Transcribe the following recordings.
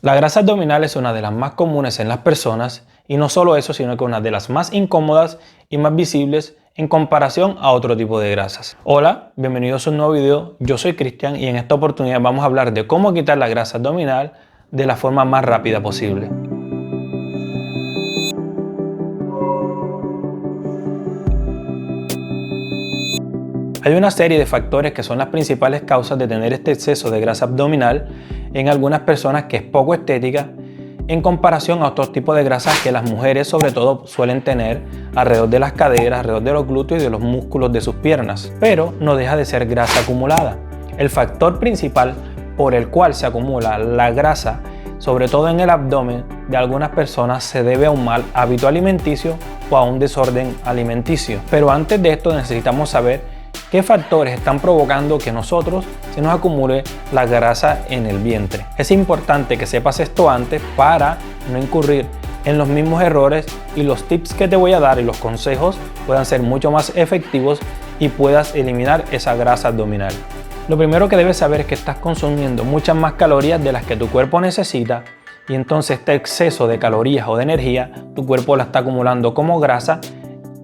La grasa abdominal es una de las más comunes en las personas y no solo eso, sino que una de las más incómodas y más visibles en comparación a otro tipo de grasas. Hola, bienvenidos a un nuevo video. Yo soy Cristian y en esta oportunidad vamos a hablar de cómo quitar la grasa abdominal de la forma más rápida posible. Hay una serie de factores que son las principales causas de tener este exceso de grasa abdominal en algunas personas que es poco estética en comparación a otros tipos de grasas que las mujeres sobre todo suelen tener alrededor de las caderas, alrededor de los glúteos y de los músculos de sus piernas, pero no deja de ser grasa acumulada. El factor principal por el cual se acumula la grasa, sobre todo en el abdomen de algunas personas, se debe a un mal hábito alimenticio o a un desorden alimenticio. Pero antes de esto necesitamos saber ¿qué factores están provocando que nosotros se nos acumule la grasa en el vientre? Es importante que sepas esto antes para no incurrir en los mismos errores y los tips que te voy a dar y los consejos puedan ser mucho más efectivos y puedas eliminar esa grasa abdominal. Lo primero que debes saber es que estás consumiendo muchas más calorías de las que tu cuerpo necesita y entonces este exceso de calorías o de energía tu cuerpo la está acumulando como grasa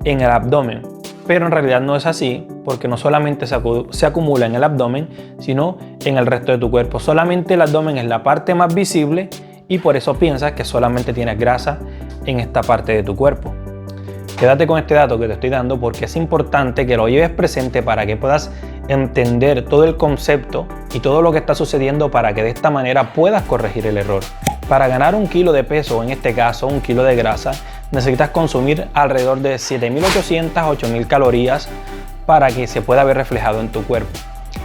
en el abdomen. Pero en realidad no es así, porque no solamente se acumula en el abdomen, sino en el resto de tu cuerpo. Solamente el abdomen es la parte más visible y por eso piensas que solamente tienes grasa en esta parte de tu cuerpo. Quédate con este dato que te estoy dando porque es importante que lo lleves presente para que puedas entender todo el concepto y todo lo que está sucediendo para que de esta manera puedas corregir el error. Para ganar 1 kilo de peso, en este caso 1 kilo de grasa, necesitas consumir alrededor de 7.800 a 8.000 calorías para que se pueda ver reflejado en tu cuerpo.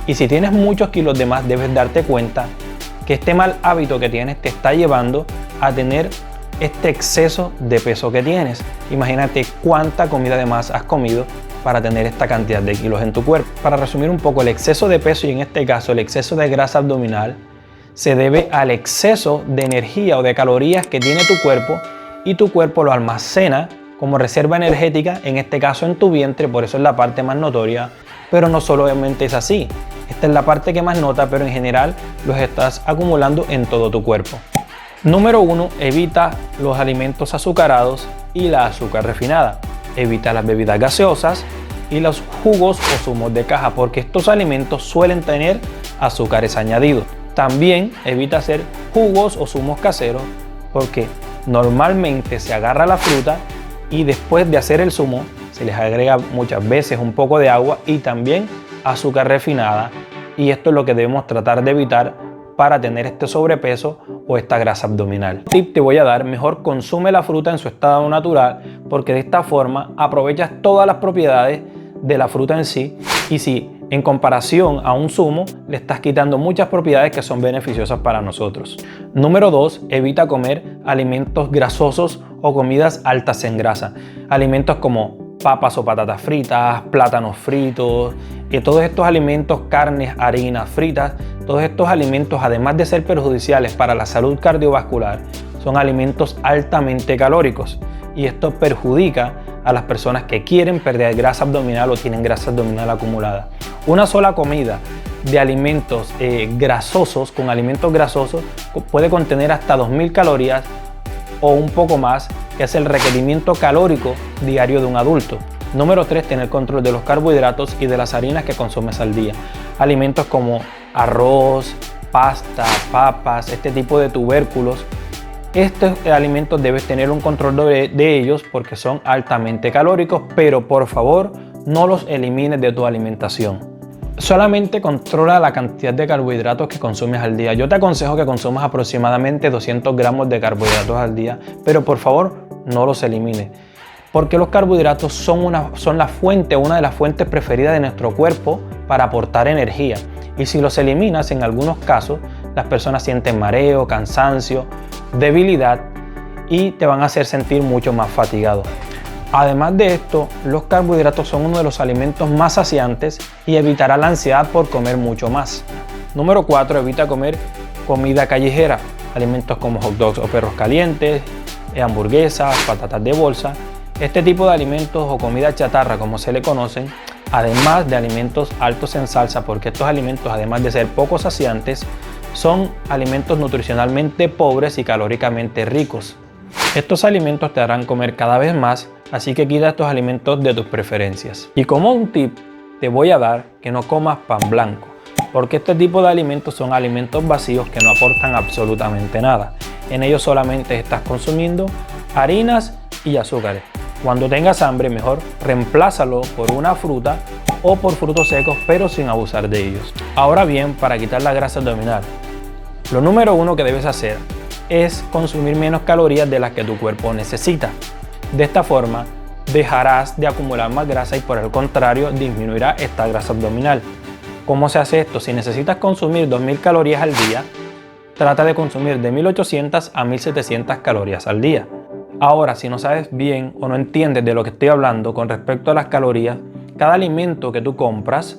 Y si tienes muchos kilos de más, debes darte cuenta que este mal hábito que tienes te está llevando a tener este exceso de peso que tienes. Imagínate cuánta comida de más has comido para tener esta cantidad de kilos en tu cuerpo. Para resumir un poco, el exceso de peso y en este caso el exceso de grasa abdominal se debe al exceso de energía o de calorías que tiene tu cuerpo y tu cuerpo lo almacena como reserva energética, en este caso en tu vientre, por eso es la parte más notoria, pero no solamente es así. Esta es la parte que más nota, pero en general los estás acumulando en todo tu cuerpo. Número 1, evita los alimentos azucarados y la azúcar refinada. Evita las bebidas gaseosas y los jugos o zumos de caja, porque estos alimentos suelen tener azúcares añadidos. También evita hacer jugos o zumos caseros porque normalmente se agarra la fruta y después de hacer el zumo se les agrega muchas veces un poco de agua y también azúcar refinada, y esto es lo que debemos tratar de evitar para tener este sobrepeso o esta grasa abdominal. Tip te voy a dar: mejor consume la fruta en su estado natural porque de esta forma aprovechas todas las propiedades de la fruta en sí, y si en comparación a un zumo le estás quitando muchas propiedades que son beneficiosas para nosotros. Número 2, evita comer alimentos grasosos o comidas altas en grasa. Alimentos como papas o patatas fritas, plátanos fritos, y todos estos alimentos, carnes, harinas fritas, todos estos alimentos, además de ser perjudiciales para la salud cardiovascular, son alimentos altamente calóricos y esto perjudica a las personas que quieren perder grasa abdominal o tienen grasa abdominal acumulada. Una sola comida de alimentos grasosos, con alimentos grasosos, puede contener hasta 2.000 calorías o un poco más, que es el requerimiento calórico diario de un adulto. Número 3, tener control de los carbohidratos y de las harinas que consumes al día. Alimentos como arroz, pasta, papas, este tipo de tubérculos. Estos alimentos debes tener un control de ellos porque son altamente calóricos, pero por favor no los elimines de tu alimentación. Solamente controla la cantidad de carbohidratos que consumes al día. Yo te aconsejo que consumas aproximadamente 200 gramos de carbohidratos al día, pero por favor no los elimines, porque los carbohidratos son una de las fuentes preferidas de nuestro cuerpo para aportar energía. Y si los eliminas, en algunos casos, las personas sienten mareo, cansancio, debilidad y te van a hacer sentir mucho más fatigado. Además de esto, los carbohidratos son uno de los alimentos más saciantes y evitará la ansiedad por comer mucho más. Número 4, evita comer comida callejera, alimentos como hot dogs o perros calientes, hamburguesas, patatas de bolsa. Este tipo de alimentos o comida chatarra, como se le conocen, además de alimentos altos en salsa, porque estos alimentos, además de ser poco saciantes, son alimentos nutricionalmente pobres y calóricamente ricos. Estos alimentos te harán comer cada vez más, así que quita estos alimentos de tus preferencias. Y como un tip, te voy a dar que no comas pan blanco, porque este tipo de alimentos son alimentos vacíos que no aportan absolutamente nada. En ellos solamente estás consumiendo harinas y azúcares. Cuando tengas hambre, mejor reemplázalo por una fruta o por frutos secos, pero sin abusar de ellos. Ahora bien, para quitar la grasa abdominal, lo número uno que debes hacer es consumir menos calorías de las que tu cuerpo necesita. De esta forma, dejarás de acumular más grasa y por el contrario, disminuirá esta grasa abdominal. ¿Cómo se hace esto? Si necesitas consumir 2000 calorías al día, trata de consumir de 1800 a 1700 calorías al día. Ahora, si no sabes bien o no entiendes de lo que estoy hablando con respecto a las calorías, cada alimento que tú compras,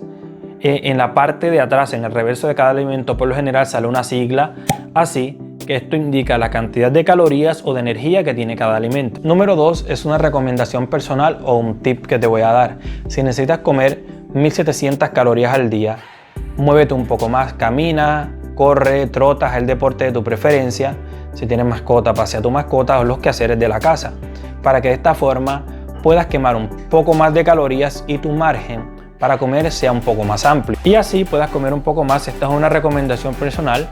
en la parte de atrás, en el reverso de cada alimento, por lo general sale una sigla así, que esto indica la cantidad de calorías o de energía que tiene cada alimento. Número 2 es una recomendación personal o un tip que te voy a dar. Si necesitas comer 1700 calorías al día, muévete un poco más, camina, corre, trota, haz el deporte de tu preferencia. Si tienes mascota, pasea a tu mascota o los quehaceres de la casa, para que de esta forma puedas quemar un poco más de calorías y tu margen para comer sea un poco más amplio. Y así puedas comer un poco más. Esta es una recomendación personal.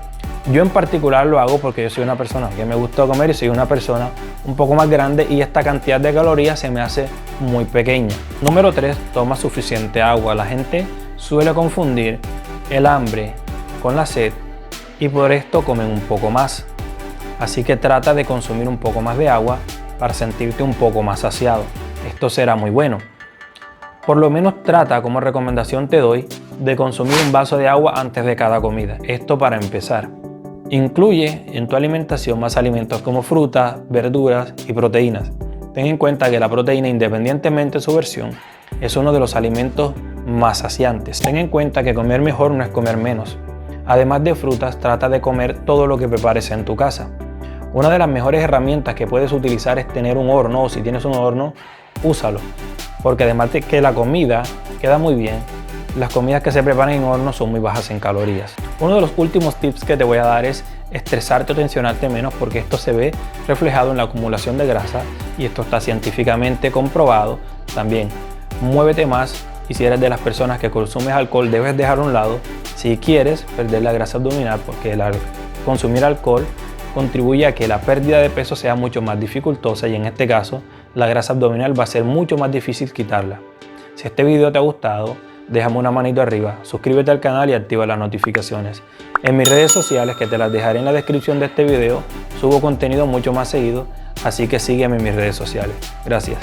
Yo en particular lo hago porque yo soy una persona que me gusta comer y soy una persona un poco más grande y esta cantidad de calorías se me hace muy pequeña. Número 3, toma suficiente agua. La gente suele confundir el hambre con la sed y por esto comen un poco más. Así que trata de consumir un poco más de agua para sentirte un poco más saciado. Esto será muy bueno. Por lo menos trata, como recomendación te doy, de consumir un vaso de agua antes de cada comida. Esto para empezar. Incluye en tu alimentación más alimentos como frutas, verduras y proteínas. Ten en cuenta que la proteína, independientemente de su versión, es uno de los alimentos más saciantes. Ten en cuenta que comer mejor no es comer menos. Además de frutas, trata de comer todo lo que prepares en tu casa. Una de las mejores herramientas que puedes utilizar es tener un horno, o si tienes un horno, úsalo. Porque además de que la comida queda muy bien, las comidas que se preparan en horno son muy bajas en calorías. Uno de los últimos tips que te voy a dar es estresarte o tensionarte menos, porque esto se ve reflejado en la acumulación de grasa y esto está científicamente comprobado. También muévete más y si eres de las personas que consumes alcohol debes dejar a un lado si quieres perder la grasa abdominal, porque consumir alcohol contribuye a que la pérdida de peso sea mucho más dificultosa y en este caso la grasa abdominal va a ser mucho más difícil quitarla. Si este video te ha gustado, déjame una manito arriba, suscríbete al canal y activa las notificaciones. En mis redes sociales, que te las dejaré en la descripción de este video, subo contenido mucho más seguido, así que sígueme en mis redes sociales. Gracias.